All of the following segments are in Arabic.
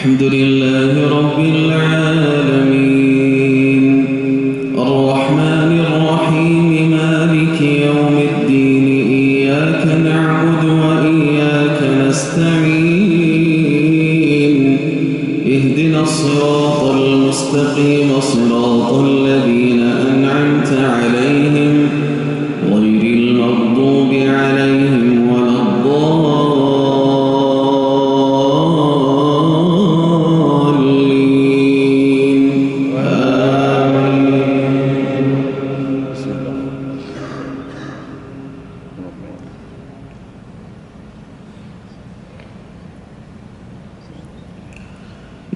الحمد لله رب العالمين الرحمن الرحيم مالك يوم الدين إياك نعبد وإياك نستعين اهدنا الصراط المستقيم صراط الذين أنعمت عليهم غير المغضوب عليهم ولا الضالين آمين.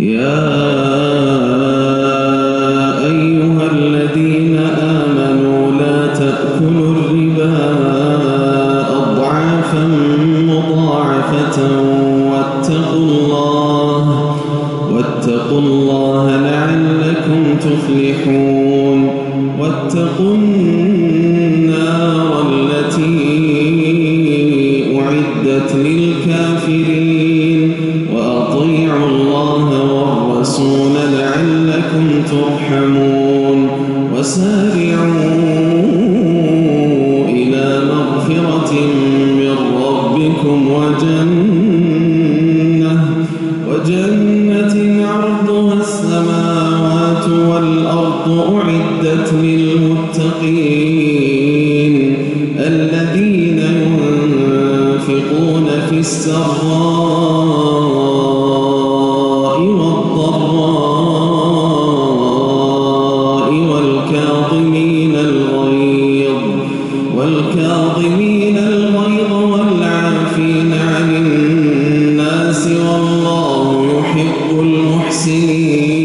يا أيها الذين آمنوا لا تأكلوا الربا أضعافا مضاعفة واتقوا الله لعلكم تفلحون واتقوا النار التي أعدت للكافرين وأطيعوا الله والرسول لعلكم ترحمون وسارعوا إلى مغفرة من ربكم وجنة عرضها السماوات والأرض أعدت للمتقين الذين ينفقون في السراء والضراء والكاظمين الغيظ والعافين عن الناس والله يحب المحسنين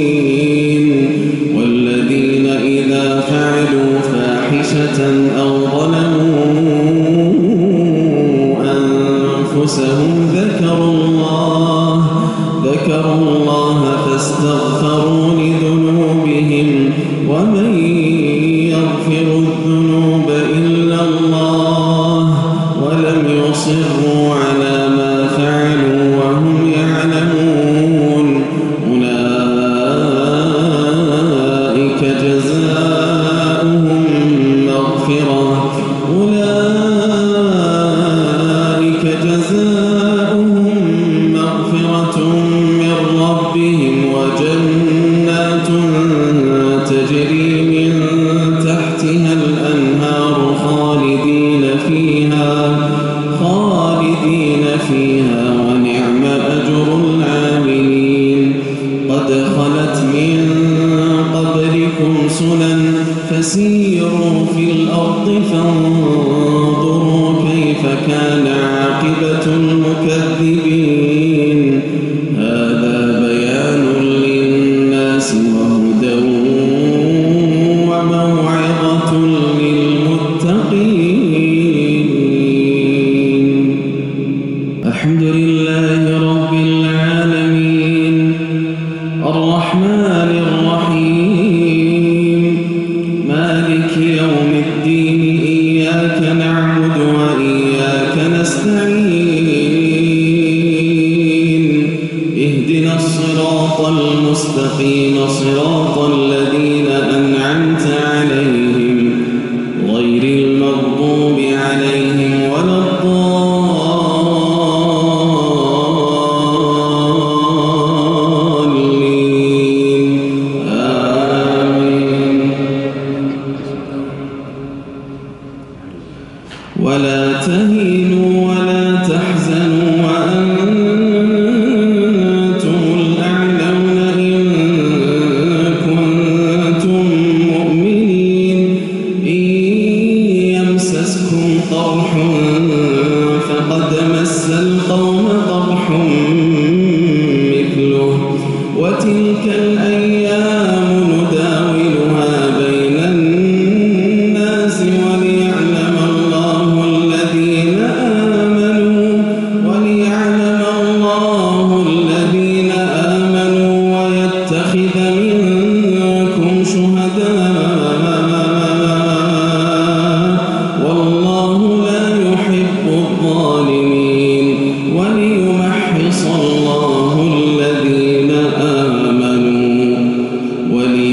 والذين إذا فعلوا فاحشة أو ظلموا أنفسهم ذكروا الله فاستغفروا لذنوبهم ومن يغفر الذنوب إلا الله ولم يصروا على ما فعلوا وهم يعلمون أولئك جزاؤهم مغفرة من ربهم وجنات تجري من تحتها الأنهار خالدين فيها ونعم أجر العاملين قد خلت من قبلكم سنن فسيروا في الأرض فانظروا كيف كان عاقبة المكذبين هذا بيان للناس وهدى وموعظة للمتقين. الحمد لله رب العالمين الرحمن الرحيم مالك يوم الدين إياك نعبد وإياك نستعين اهدنا الصراط المستقيم صراط الذين أنعمت عليهم غير المغضوب عليهم ولا الضالين آمين. ولا تهينوا ولا تحزنوا وأنتم الأعلون إن كنتم مؤمنين إن يمسسكم قرح فقد مس القوم قرح مثله وتلك الأيام نداولها بين الناس وليعلم الله الذين آمنوا ويتخذ منكم شهداء والله لا يحب الظالمين وليمحص الله الذين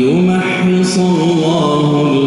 وليمحص الله